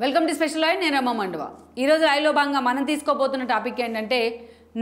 Welcome to special live. నేను రమ్మ మండువా. ఈరోజు లైవ్లో భాగంగా మనం తీసుకోబోతున్న టాపిక్ ఏంటంటే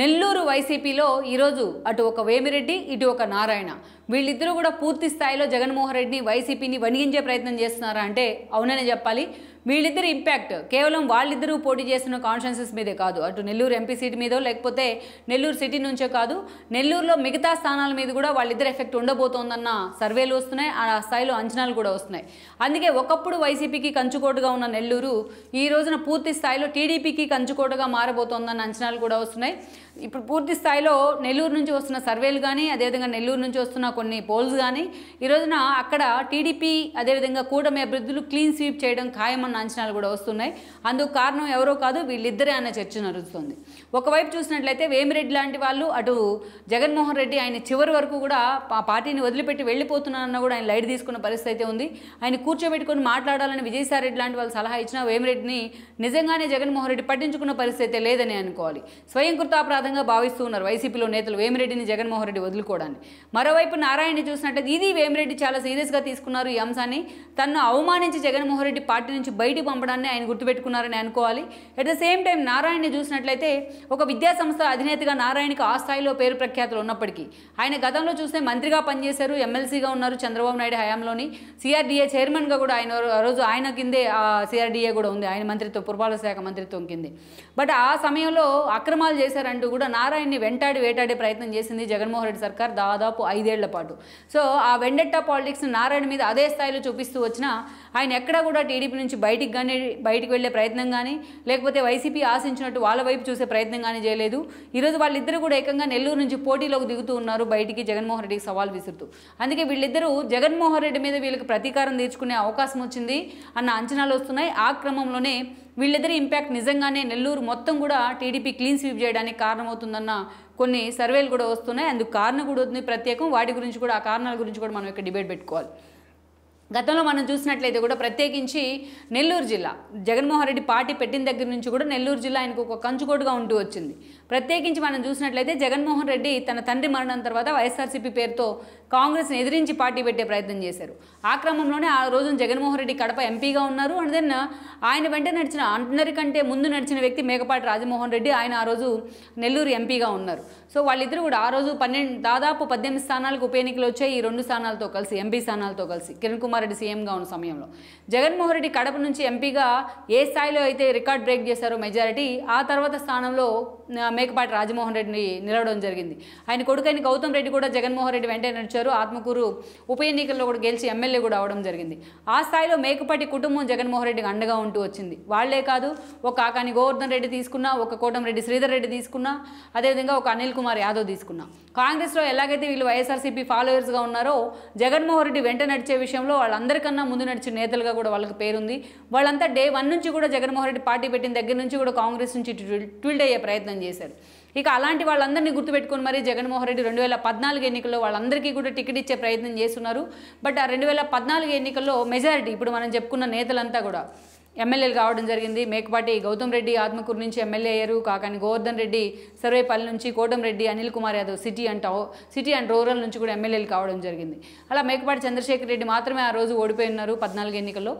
నెల్లూరు వైసీపీలో ఈరోజు అటు ఒక వేమిరెడ్డి ఇటు ఒక నారాయణ వీళ్ళిద్దరూ కూడా పూర్తి స్థాయిలో జగన్మోహన్ రెడ్డిని వైసీపీని వణిగించే ప్రయత్నం చేస్తున్నారా అంటే అవుననే చెప్పాలి. వీళ్ళిద్దరు ఇంపాక్ట్ కేవలం వాళ్ళిద్దరూ పోటీ చేస్తున్న కాన్స్టిట్యున్సీస్ మీదే కాదు, అటు నెల్లూరు ఎంపీ సీట్ మీదో లేకపోతే నెల్లూరు సిటీ నుంచో కాదు, నెల్లూరులో మిగతా స్థానాల మీద కూడా వాళ్ళిద్దరు ఎఫెక్ట్ ఉండబోతోందన్న సర్వేలు వస్తున్నాయి, ఆ స్థాయిలో అంచనాలు కూడా వస్తున్నాయి. అందుకే ఒకప్పుడు వైసీపీకి కంచుకోటగా ఉన్న నెల్లూరు ఈ రోజున పూర్తి స్థాయిలో టీడీపీకి కంచుకోటగా మారబోతోందన్న అంచనాలు కూడా వస్తున్నాయి. ఇప్పుడు పూర్తి స్థాయిలో నెల్లూరు నుంచి వస్తున్న సర్వేలు కానీ అదేవిధంగా నెల్లూరు నుంచి వస్తున్న కొన్ని పోల్స్ కానీ ఈ రోజున అక్కడ టీడీపీ అదేవిధంగా కూటమి అభ్యర్థులు క్లీన్ స్వీప్ చేయడం ఖాయమన్న అంచనాలు కూడా వస్తున్నాయి. అందుకు కారణం ఎవరో కాదు, వీళ్ళిద్దరే అన్న చర్చ నడుస్తుంది. ఒకవైపు చూసినట్లయితే వేమిరెడ్డి లాంటి వాళ్ళు అటు జగన్మోహన్ రెడ్డి ఆయన చివరి వరకు కూడా పార్టీని వదిలిపెట్టి వెళ్ళిపోతున్నారన్న కూడా ఆయన లైట్ తీసుకున్న పరిస్థితి అయితే ఉంది. ఆయన కూర్చోబెట్టుకొని మాట్లాడాలని విజయసాయి రెడ్డి లాంటి వాళ్ళు సలహా ఇచ్చినా వేమిరెడ్డిని నిజంగానే జగన్మోహన్ రెడ్డి పట్టించుకున్న పరిస్థితి లేదని అనుకోవాలి. స్వయం కృతాపరాధంగా భావిస్తూ ఉన్నారు వైసీపీలో నేతలు వేమిరెడ్డిని జగన్మోహన్ రెడ్డి వదులుకోవడాన్ని. మరోవైపు నారాయణని చూసినట్లయితే ఇది వేమిరెడ్డి చాలా సీరియస్గా తీసుకున్నారు ఈ అంశాన్ని. తనను అవమానించి జగన్మోహన్ రెడ్డి పార్టీ నుంచి బయటికి పంపడాన్ని ఆయన గుర్తుపెట్టుకున్నారని అనుకోవాలి. అట్ ద సేమ్ టైం నారాయణని చూసినట్లయితే ఒక విద్యా సంస్థ అధినేతగా నారాయణకి ఆ స్థాయిలో పేరు ప్రఖ్యాతులు ఉన్నప్పటికీ ఆయన గతంలో చూస్తే మంత్రిగా పనిచేశారు, ఎమ్మెల్సీగా ఉన్నారు చంద్రబాబు నాయుడు హయాంలోని, సిఆర్డీఏ చైర్మన్గా కూడా ఆయన రోజు ఆయన కిందే సిఆర్డీఏ కూడా ఉంది, ఆయన మంత్రిత్వం పురపాలక శాఖ మంత్రిత్వం కిందే. బట్ ఆ సమయంలో అక్రమాలు చేశారంటూ కూడా నారాయణని వేటాడే ప్రయత్నం చేసింది జగన్మోహన్ రెడ్డి సర్కార్ దాదాపు 5 ఏళ్ల పాటు. సో ఆ వెండెట్టా పాలిటిక్స్ నారాయణ మీద అదే స్థాయిలో చూపిస్తూ వచ్చినా ఆయన ఎక్కడా కూడా టీడీపీ నుంచి బయటికి వెళ్ళే ప్రయత్నం కానీ లేకపోతే వైసీపీ ఆశించినట్టు వాళ్ళ వైపు చూసే ప్రయత్నం కానీ చేయలేదు. ఈరోజు వాళ్ళిద్దరూ కూడా ఏకంగా నెల్లూరు నుంచి పోటీలోకి దిగుతూ ఉన్నారు, బయటికి జగన్మోహన్ రెడ్డికి సవాల్ విసురుతూ. అందుకే వీళ్ళిద్దరూ జగన్మోహన్ రెడ్డి మీద వీళ్ళకి ప్రతీకారం తీర్చుకునే అవకాశం వచ్చింది అన్న అంచనాలు వస్తున్నాయి. ఆ క్రమంలోనే వీళ్ళిద్దరి ఇంపాక్ట్ నిజంగానే నెల్లూరు మొత్తం కూడా టీడీపీ క్లీన్ స్వీప్ చేయడానికి కారణమవుతుందన్న కొన్ని సర్వేలు కూడా వస్తున్నాయి. అందుకు కారణం కూడా ఉంది ప్రత్యేకం, వాటి గురించి కూడా ఆ కారణాల గురించి కూడా మనం ఇక్కడ డిబేట్ పెట్టుకోవాలి. గతంలో మనం చూసినట్లయితే కూడా ప్రత్యేకించి నెల్లూరు జిల్లా జగన్మోహన్ రెడ్డి పార్టీ పెట్టిన దగ్గర నుంచి కూడా నెల్లూరు జిల్లా ఆయనకు ఒక కంచుకోటుగా ఉంటూ వచ్చింది. ప్రత్యేకించి మనం చూసినట్లయితే జగన్మోహన్ రెడ్డి తన తండ్రి మరణం తర్వాత వైఎస్ఆర్సీపీ పేరుతో కాంగ్రెస్ని ఎదిరించి పార్టీ పెట్టే ప్రయత్నం చేశారు. ఆ క్రమంలోనే ఆ రోజున జగన్మోహన్ రెడ్డి కడప ఎంపీగా ఉన్నారు. అండ్ దెన్ ఆయన వెంట నడిచిన అందరికంటే ముందు నడిచిన వ్యక్తి మేకపాటి రాజమోహన్ రెడ్డి, ఆయన ఆ రోజు నెల్లూరు ఎంపీగా ఉన్నారు. సో వాళ్ళిద్దరూ కూడా ఆ రోజు దాదాపు 18 స్థానాలకు ఉప ఎన్నికలు వచ్చాయి. ఈ 2 స్థానాలతో కలిసి ఎంపీ స్థానాలతో కలిసి కిరణ్ కుమార్ రెడ్డి సీఎంగా ఉన్న సమయంలో జగన్మోహన్ రెడ్డి కడప నుంచి ఎంపీగా ఏ స్థాయిలో అయితే రికార్డ్ బ్రేక్ చేశారో మెజారిటీ, ఆ తర్వాత స్థానంలో మేకపాటి రాజమోహన్ రెడ్డిని నిలవడం జరిగింది. ఆయన కొడుకైన గౌతమ్ రెడ్డి కూడా జగన్మోహన్ రెడ్డి వెంటనే నడిచారు. ఆత్మకూరు ఉప ఎన్నికల్లో కూడా గెలిచి ఎమ్మెల్యే కూడా అవడం జరిగింది. ఆ స్థాయిలో మేకపాటి కుటుంబం జగన్మోహన్ రెడ్డికి అండగా ఉంటూ వచ్చింది. వాళ్లే కాదు, ఒక కాకాని గోవర్ధన్ రెడ్డి తీసుకున్నా, ఒక కోటంరెడ్డి శ్రీధర్ రెడ్డి తీసుకున్నా, అదేవిధంగా ఒక అనిల్ కుమార్ యాదవ్ తీసుకున్నా. కాంగ్రెస్లో ఎలాగైతే వీళ్ళు వైఎస్ఆర్సీపీ ఫాలోవర్స్గా ఉన్నారో జగన్మోహన్ రెడ్డి వెంట నడిచే విషయంలో వాళ్ళందరికన్నా ముందు నడిచిన నేతలుగా కూడా వాళ్ళకి పేరుంది. వాళ్ళంతా డే 1 నుంచి కూడా జగన్మోహన్ రెడ్డి పార్టీ పెట్టిన దగ్గర నుంచి కూడా కాంగ్రెస్ నుంచి ట్విల్డ్ అయ్యే ప్రయత్నం చేశారు. ఇక అలాంటి వాళ్ళందరినీ గుర్తుపెట్టుకుని మరి జగన్మోహన్ రెడ్డి 2014 ఎన్నికల్లో వాళ్ళందరికీ కూడా టికెట్ ఇచ్చే ప్రయత్నం చేస్తున్నారు. బట్ ఆ 2014 ఎన్నికల్లో మెజారిటీ ఇప్పుడు మనం చెప్పుకున్న నేతలంతా కూడా ఎమ్మెల్యేలు కావడం జరిగింది. మేకపాటి గౌతమ్ రెడ్డి ఆత్మకూరు నుంచి ఎమ్మెల్యే అయ్యారు, కాకాని గోవర్ధన్ రెడ్డి సర్వేపల్లి నుంచి, Kotamreddy Anil Kumar Yadav city and rural నుంచి కూడా ఎమ్మెల్యేలు కావడం జరిగింది. అలా మేకపాటి చంద్రశేఖర్ రెడ్డి మాత్రమే ఆ రోజు ఓడిపోయి ఉన్నారు 14 ఎన్నికల్లో.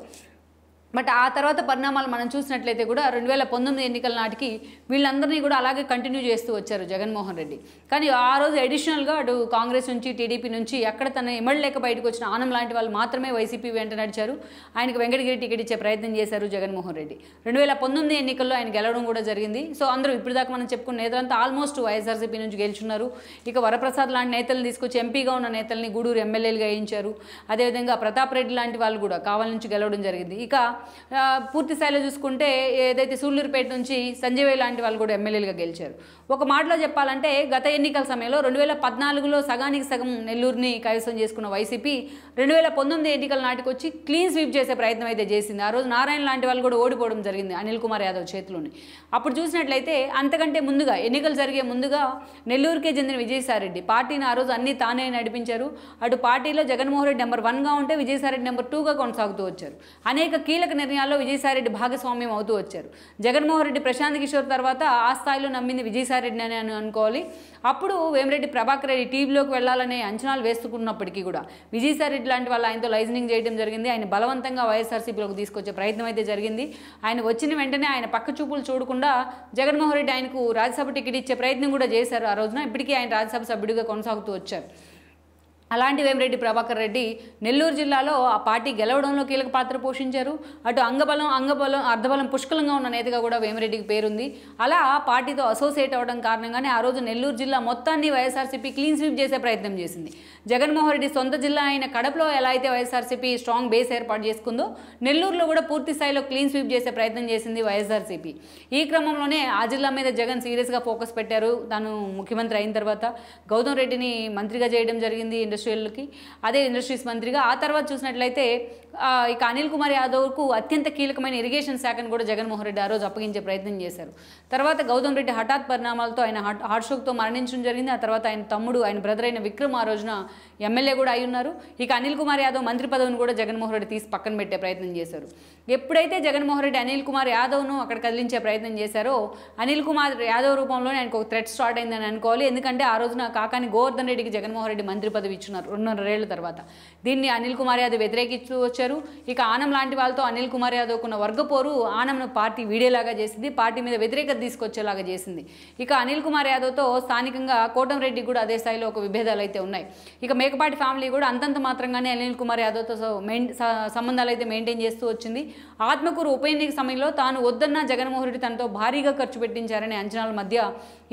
బట్ ఆ తర్వాత పరిణామాలు మనం చూసినట్లయితే కూడా 2019 ఎన్నికల నాటికి వీళ్ళందరినీ కూడా అలాగే కంటిన్యూ చేస్తూ వచ్చారు జగన్మోహన్ రెడ్డి. కానీ ఆ రోజు అడిషనల్గా అటు కాంగ్రెస్ నుంచి టీడీపీ నుంచి ఎక్కడ తన ఎమ్మెల్యేక బయటకు వచ్చిన ఆనం లాంటి వాళ్ళు మాత్రమే వైసీపీ వెంట నడిచారు. ఆయనకు వెంకటగిరి టికెట్ ఇచ్చే ప్రయత్నం చేశారు జగన్మోహన్ రెడ్డి. 2019 ఎన్నికల్లో ఆయన గెలవడం కూడా జరిగింది. సో అందరూ ఇప్పుడు దాకా మనం చెప్పుకున్న నేతలంతా ఆల్మోస్ట్ వైఎస్ఆర్సీపీ నుంచి గెలుచున్నారు. ఇక వరప్రసాద్ లాంటి నేతలను తీసుకొచ్చి ఎంపీగా ఉన్న నేతల్ని గూడూరు ఎమ్మెల్యేలుగా వేయించారు. అదేవిధంగా ప్రతాప్ రెడ్డి లాంటి వాళ్ళు కూడా కావాల నుంచి గెలవడం జరిగింది. ఇక పూర్తి స్థాయిలో చూసుకుంటే ఏదైతే సూళ్లూరుపేట నుంచి సంజయ్ లాంటి వాళ్ళు కూడా ఎమ్మెల్యేలుగా గెలిచారు. ఒక మాటలో చెప్పాలంటే గత ఎన్నికల సమయంలో 2014లో సగానికి సగం నెల్లూరుని కైవసం చేసుకున్న వైసీపీ 2019 ఎన్నికల నాటికి వచ్చి క్లీన్ స్వీప్ చేసే ప్రయత్నం అయితే చేసింది. ఆ రోజు నారాయణ లాంటి వాళ్ళు కూడా ఓడిపోవడం జరిగింది అనిల్ కుమార్ యాదవ్ చేతిలోని. అప్పుడు చూసినట్లయితే అంతకంటే ముందుగా ఎన్నికలు జరిగే ముందుగా నెల్లూరుకే చెందిన విజయసాయి రెడ్డి పార్టీని ఆ రోజు అన్ని తానే నడిపించారు. అటు పార్టీలో జగన్మోహన్ రెడ్డి నెంబర్ 1గా ఉంటే విజయసాయి రెడ్డి నెంబర్ 2గా కొనసాగుతూ వచ్చారు. అనేక కీలక కీలక నిర్ణయాల్లో విజయసాయిరెడ్డి భాగస్వామ్యం అవుతూ వచ్చారు. జగన్మోహన్ రెడ్డి ప్రశాంత్ కిషోర్ తర్వాత ఆ స్థాయిలో నమ్మింది విజయసాయిరెడ్డి అని అనుకోవాలి. అప్పుడు వేమిరెడ్డి ప్రభాకర్ రెడ్డి టీవీలోకి వెళ్లాలనే అంచనాలు వేసుకున్నప్పటికీ కూడా విజయసాయిరెడ్డి లాంటి వాళ్ళు ఆయనతో లైజనింగ్ చేయడం జరిగింది. ఆయన బలవంతంగా వైఎస్ఆర్సీపీలోకి తీసుకొచ్చే ప్రయత్నం అయితే జరిగింది. ఆయన వచ్చిన వెంటనే ఆయన పక్క చూపులు చూడకుండా జగన్మోహన్ రెడ్డి ఆయనకు రాజ్యసభ టికెట్ ఇచ్చే ప్రయత్నం కూడా చేశారు. ఆ రోజున ఇప్పటికీ ఆయన రాజ్యసభ సభ్యుడిగా కొనసాగుతూ వచ్చారు. అలాంటి వేమిరెడ్డి ప్రభాకర్ రెడ్డి నెల్లూరు జిల్లాలో ఆ పార్టీ గెలవడంలో కీలక పాత్ర పోషించారు. అటు అంగబలం అర్ధబలం పుష్కలంగా ఉన్న నేతగా కూడా వేమిరెడ్డికి పేరుంది. అలా పార్టీతో అసోసియేట్ అవ్వడం కారణంగానే ఆ రోజు నెల్లూరు జిల్లా మొత్తాన్ని వైఎస్ఆర్సీపీ క్లీన్ స్వీప్ చేసే ప్రయత్నం చేసింది. జగన్మోహన్ రెడ్డి సొంత జిల్లా అయిన కడపలో ఎలా అయితే వైఎస్ఆర్సీపీ స్ట్రాంగ్ బేస్ ఏర్పాటు చేసుకుందో నెల్లూరులో కూడా పూర్తి స్థాయిలో క్లీన్ స్వీప్ చేసే ప్రయత్నం చేసింది వైఎస్ఆర్సీపీ. ఈ క్రమంలోనే ఆ జిల్లా మీద జగన్ సీరియస్గా ఫోకస్ పెట్టారు. తాను ముఖ్యమంత్రి అయిన తర్వాత గౌతమ్ రెడ్డిని మంత్రిగా చేయడం జరిగింది ఇండస్ట్రియల్కి, అదే ఇండస్ట్రీస్ మంత్రిగా. ఆ తర్వాత చూసినట్లయితే ఇక అనిల్ కుమార్ యాదవ్కు అత్యంత కీలకమైన ఇరిగేషన్ శాఖను కూడా జగన్మోహన్ రెడ్డి ఆ రోజు అప్పగించే ప్రయత్నం చేశారు. తర్వాత గౌతమ్ రెడ్డి హఠాత్ పరిణామాలతో ఆయన హార్ట్ స్ట్రోక్తో మరణించడం జరిగింది. ఆ తర్వాత ఆయన తమ్ముడు, ఆయన బ్రదర్ అయిన విక్రమ్ ఆ రోజున ఎమ్మెల్యే కూడా అయి ఉన్నారు. ఇక అనిల్ కుమార్ యాదవ్ మంత్రి పదవిని కూడా జగన్మోహన్ రెడ్డి తీసి పక్కన పెట్టే ప్రయత్నం చేశారు. ఎప్పుడైతే జగన్మోహన్ రెడ్డి అనిల్ కుమార్ యాదవ్ను అక్కడ కదిలించే ప్రయత్నం చేశారో అనిల్ కుమార్ యాదవ్ రూపంలోనే ఆయనకు ఒక థ్రెట్ స్టార్ట్ అయిందని అనుకోవాలి. ఎందుకంటే ఆ రోజున కాకాని గోవర్ధన్ రెడ్డికి జగన్మోహన్ రెడ్డి మంత్రి పదవి ఇచ్చున్నారు 2.5 ఏళ్ల తర్వాత. దీన్ని అనిల్ కుమార్ యాదవ్ వ్యతిరేకిస్తూ వచ్చారు. ఇక ఆనం లాంటి వాళ్ళతో అనిల్ కుమార్ యాదవ్కున్న వర్గపోరు ఆనంను పార్టీ వీడేలాగా చేసింది, పార్టీ మీద వ్యతిరేకత తీసుకొచ్చేలాగా చేసింది. ఇక అనిల్ కుమార్ యాదవ్తో స్థానికంగా కోటంరెడ్డి కూడా అదే స్థాయిలో ఒక విభేదాలు అయితే ఉన్నాయి. ఇక మేకపాటి ఫ్యామిలీ కూడా అంతంత మాత్రంగానే అనిల్ కుమార్ యాదవ్తో సంబంధాలు అయితే మెయింటైన్ చేస్తూ వచ్చింది. ఆత్మకూరు ఉప ఎన్నిక సమయంలో తాను వద్దన్న జగన్మోహన్ రెడ్డి తనతో భారీగా ఖర్చు పెట్టించారనే అంచనాల మధ్య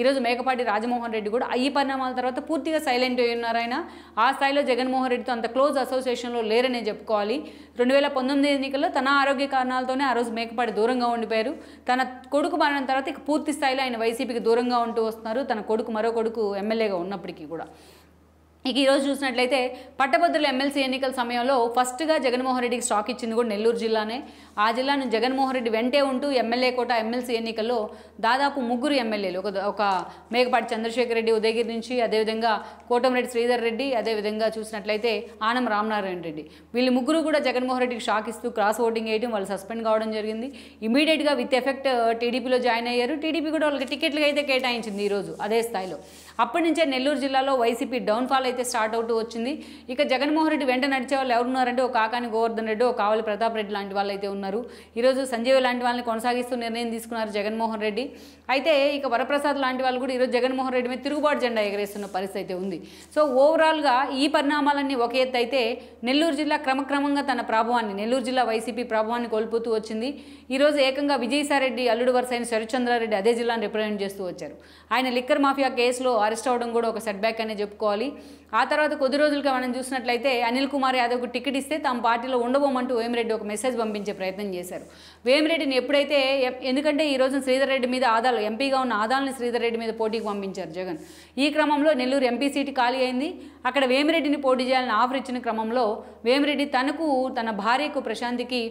ఈరోజు మేకపాటి రాజమోహన్ రెడ్డి కూడా ఈ పరిణామాల తర్వాత పూర్తిగా సైలెంట్ అయి ఉన్నారు. ఆయన ఆ స్థాయిలో జగన్మోహన్ రెడ్డితో అంత క్లోజ్ అసోసియేషన్లో లేరనే చెప్పుకోవాలి. 2019 ఎన్నికల్లో తన ఆరోగ్య కారణాలతోనే ఆ రోజు మేకపాటి దూరంగా ఉండిపోయారు. తన కొడుకు మరణం తర్వాత ఇక పూర్తి స్థాయిలో ఆయన వైసీపీకి దూరంగా ఉంటూ వస్తున్నారు. తన కొడుకు మరో కొడుకు ఎమ్మెల్యేగా ఉన్నప్పటికీ కూడా. ఇక ఈరోజు చూసినట్లయితే పట్టభద్రుల ఎమ్మెల్సీ ఎన్నికల సమయంలో ఫస్ట్గా జగన్మోహన్ రెడ్డికి స్టాక్ ఇచ్చింది కూడా నెల్లూరు జిల్లానే. ఆ జిల్లాను జగన్మోహన్ రెడ్డి వెంటే ఉంటూ ఎమ్మెల్యే కోట ఎమ్మెల్సీ ఎన్నికల్లో దాదాపు 3 ఎమ్మెల్యేలు, ఒక మేకపాటి చంద్రశేఖర్ రెడ్డి ఉదయగిరి నుంచి, అదేవిధంగా కోటంరెడ్డి శ్రీధర్ రెడ్డి, అదేవిధంగా చూసినట్లయితే ఆనం రామనారాయణ రెడ్డి, వీళ్ళు 3 కూడా జగన్మోహన్ రెడ్డికి షాక్ ఇస్తూ క్రాస్ ఓటింగ్ వేయడం, వాళ్ళు సస్పెండ్ కావడం జరిగింది. ఇమీడియట్గా విత్ ఎఫెక్ట్ టీడీపీలో జాయిన్ అయ్యారు. టీడీపీ కూడా వాళ్ళకి టికెట్లు అయితే కేటాయించింది ఈరోజు అదే స్థాయిలో. అప్పటి నుంచే నెల్లూరు జిల్లాలో వైసీపీ డౌన్ఫాల్ అయితే స్టార్ట్ అవుతూ వచ్చింది. ఇక జగన్మోహన్ రెడ్డి వెంట నడిచే వాళ్ళు ఎవరున్నారంటే ఒక కాకాని గోవర్ధన్ రెడ్డి, ఒక కావలి ప్రతాప్ రెడ్డి లాంటి వాళ్ళు అయితే ఉన్నారు. ఈరోజు సంజయ్ లాంటి వాళ్ళని కొనసాగిస్తూ నిర్ణయం తీసుకున్నారు జగన్మోహన్ రెడ్డి. అయితే ఇక వరప్రసాద్ లాంటి వాళ్ళు కూడా ఈరోజు జగన్మోహన్ రెడ్డి మీద తిరుగుబాటు జెండా ఎగరేస్తున్న పరిస్థితి అయితే ఉంది. సో ఓవరాల్గా ఈ పరిణామాలన్నీ ఒక ఎత్తు అయితే నెల్లూరు జిల్లా క్రమక్రమంగా తన ప్రభావాన్ని, నెల్లూరు జిల్లా వైసీపీ ప్రభావాన్ని కోల్పోతూ వచ్చింది. ఈరోజు ఏకంగా విజయసాయిరెడ్డి అల్లుడు వరుస అయిన శరత్చంద్రారెడ్డి అదే జిల్లాను రిప్రజెంట్ చేస్తూ వచ్చారు. ఆయన లిక్కర్ మాఫియా కేసులో అరెస్ట్ అవ్వడం కూడా ఒక సెట్ బ్యాక్ అనే చెప్పుకోవాలి. ఆ తర్వాత కొద్ది రోజులుగా మనం చూసినట్లయితే అనిల్ కుమార్ యాదవ్కు టికెట్ ఇస్తే తమ పార్టీలో ఉండబోమంటూ వేమిరెడ్డి ఒక మెసేజ్ పంపించే ప్రయత్నం చేశారు. వేమిరెడ్డిని ఎప్పుడైతే, ఎందుకంటే ఈ రోజు శ్రీధర్ రెడ్డి మీద ఆదాలు, ఎంపీగా ఉన్న ఆదాలని శ్రీధర్ రెడ్డి మీద పోటీకి పంపించారు జగన్. ఈ క్రమంలో నెల్లూరు ఎంపీ సీటు ఖాళీ అయింది. అక్కడ వేమిరెడ్డిని పోటీ చేయాలని ఆఫర్ ఇచ్చిన క్రమంలో వేమిరెడ్డి తనకు, తన భార్యకు ప్రశాంతికి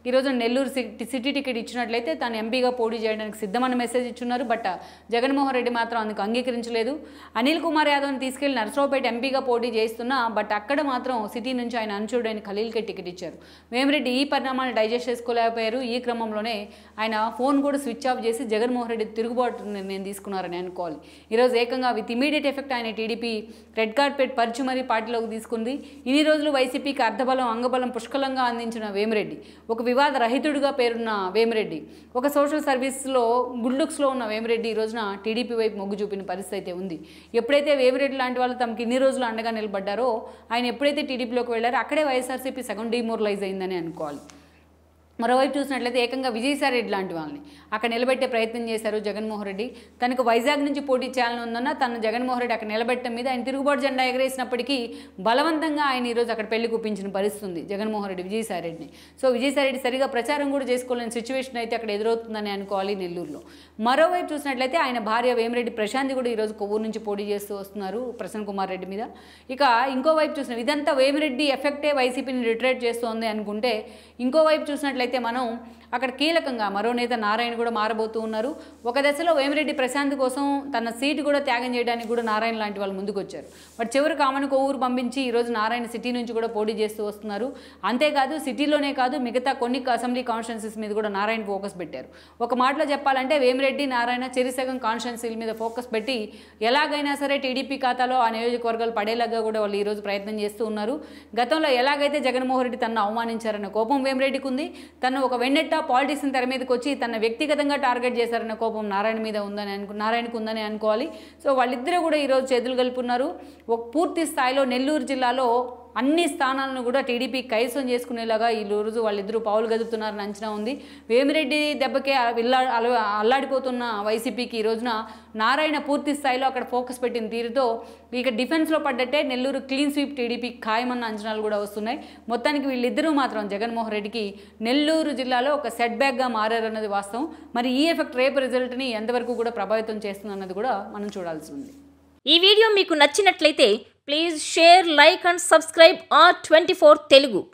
ఈరోజు నెల్లూరు సిటీ టికెట్ ఇచ్చినట్లయితే తను ఎంపీగా పోటీ చేయడానికి సిద్ధమన్న మెసేజ్ ఇచ్చున్నారు. బట్ జగన్మోహన్ రెడ్డి మాత్రం అందుకు అంగీకరించలేదు. అనిల్ కుమార్ యాదవ్ని తీసుకెళ్లి నర్సరావుపేట ఎంపీగా పోటీ చేస్తున్నా బట్ అక్కడ మాత్రం సిటీ నుంచి ఆయన అనుచరుడైన ఖలీల్కే టికెట్ ఇచ్చారు. వేమిరెడ్డి ఈ పరిణామాలను డైజెస్ట్ చేసుకోలేకపోయారు. ఈ క్రమంలోనే ఆయన ఫోన్ కూడా స్విచ్ ఆఫ్ చేసి జగన్మోహన్ రెడ్డి తిరుగుబాటు నిర్ణయం తీసుకున్నారని అనుకోవాలి. ఈరోజు ఏకంగా విత్ ఇమీడియట్ ఎఫెక్ట్ ఆయన టీడీపీ రెడ్ కార్పెట్ పరిచి మరీ పార్టీలోకి తీసుకుంది. ఇన్ని రోజులు వైసీపీకి అర్ధబలం అంగబలం పుష్కలంగా అందించిన వేమిరెడ్డి, ఒక వివాద రహితుడిగా పేరున్న వేమిరెడ్డి, ఒక సోషల్ సర్వీస్లో గుడ్ లుక్స్లో ఉన్న వేమిరెడ్డి ఈ రోజున టీడీపీ వైపు మొగ్గు చూపిన పరిస్థితి అయితే ఉంది. ఎప్పుడైతే వేమిరెడ్డి లాంటి వాళ్ళు తమకి ఇన్ని రోజులు అండగా నిలబడ్డారో, ఆయన ఎప్పుడైతే టీడీపీలోకి వెళ్ళారో అక్కడే వైఎస్ఆర్సీపీ సగం డిమోరలైజ్ అయిందని అనుకోవాలి. మరోవైపు చూసినట్లయితే ఏకంగా విజయసాయిరెడ్డి లాంటి వాళ్ళని అక్కడ నిలబెట్టే ప్రయత్నం చేశారు జగన్మోహన్ రెడ్డి. తనకు వైజాగ్ నుంచి పోటీ చేయాలని ఉందన్న తను జగన్మోహన్ రెడ్డి అక్కడ నిలబెట్టడం మీద ఆయన తిరుగుబాటు జెండా ఎగరేసినప్పటికీ బలవంతంగా ఆయన ఈరోజు అక్కడ పెళ్లి కూపించిన పరిస్థితి ఉంది జగన్మోహన్ రెడ్డి విజయసాయిరెడ్డిని. సో విజయసాయిరెడ్డి సరిగా ప్రచారం కూడా చేసుకోలేని సిచ్యువేషన్ అయితే అక్కడ ఎదురవుతుందని అనుకోవాలి నెల్లూరులో. మరోవైపు చూసినట్లయితే ఆయన భార్య వేమిరెడ్డి ప్రశాంతి కూడా ఈరోజు కొవ్వూరు నుంచి పోటీ చేస్తూ వస్తున్నారు ప్రసన్న కుమార్ రెడ్డి మీద. ఇక ఇంకోవైపు చూసిన ఇదంతా వేమిరెడ్డి ఎఫెక్టే వైసీపీని రిట్రేట్ చేస్తోంది అనుకుంటే, ఇంకోవైపు చూసినట్లయితే మనం అక్కడ కీలకంగా మరో నేత నారాయణ కూడా మారబోతూ ఉన్నారు. ఒక దశలో వేమిరెడ్డి ప్రశాంత్ కోసం తన సీటు కూడా త్యాగం చేయడానికి కూడా నారాయణ లాంటి వాళ్ళు ముందుకు వచ్చారు. బట్ చివరికి ఆమెను కొవ్వూరు పంపించి ఈరోజు నారాయణ సిటీ నుంచి కూడా పోటీ చేస్తూ వస్తున్నారు. అంతేకాదు సిటీలోనే కాదు మిగతా కొన్ని అసెంబ్లీ కాన్స్టిట్యున్సీస్ మీద కూడా నారాయణ ఫోకస్ పెట్టారు. ఒక మాటలో చెప్పాలంటే వేమిరెడ్డి నారాయణ చెరిసగం కాన్స్టిట్యున్సీల మీద ఫోకస్ పెట్టి ఎలాగైనా సరే టీడీపీ ఖాతాలో ఆ నియోజకవర్గాలు పడేలాగా కూడా వాళ్ళు ఈరోజు ప్రయత్నం చేస్తూ ఉన్నారు. గతంలో ఎలాగైతే జగన్మోహన్ రెడ్డి తనను అవమానించారన్న కోపం వేమిరెడ్డికి ఉంది. తను ఒక వెన్నెట్ట పాలిటిక్స్ని తెర మీదకి వచ్చి తన వ్యక్తిగతంగా టార్గెట్ చేశారన్న కోపం నారాయణ మీద నారాయణకు ఉందని అనుకోవాలి. సో వాళ్ళిద్దరూ కూడా ఈరోజు చేతులు కలుపున్నారు. ఒక పూర్తి స్థాయిలో నెల్లూరు జిల్లాలో అన్ని స్థానాలను కూడా టీడీపీ కైవసం చేసుకునేలాగా ఈ రోజు వాళ్ళిద్దరూ పావులు గదుపుతున్నారని అంచనా ఉంది. వేమిరెడ్డి దెబ్బకే అల్లాడిపోతున్న వైసీపీకి ఈ రోజున నారాయణ పూర్తి స్థాయిలో అక్కడ ఫోకస్ పెట్టిన తీరుతో ఇక డిఫెన్స్లో పడ్డట్టే నెల్లూరు క్లీన్ స్వీప్ టీడీపీ ఖాయమన్న అంచనాలు కూడా వస్తున్నాయి. మొత్తానికి వీళ్ళిద్దరూ మాత్రం జగన్మోహన్ రెడ్డికి నెల్లూరు జిల్లాలో ఒక సెట్ బ్యాక్గా మారారన్నది వాస్తవం. మరి ఈ ఎఫెక్ట్ రేపు రిజల్ట్ని ఎంతవరకు కూడా ప్రభావితం చేస్తుందన్నది కూడా మనం చూడాల్సి ఉంది. ఈ వీడియో మీకు నచ్చినట్లయితే please share, like and subscribe R24 Telugu.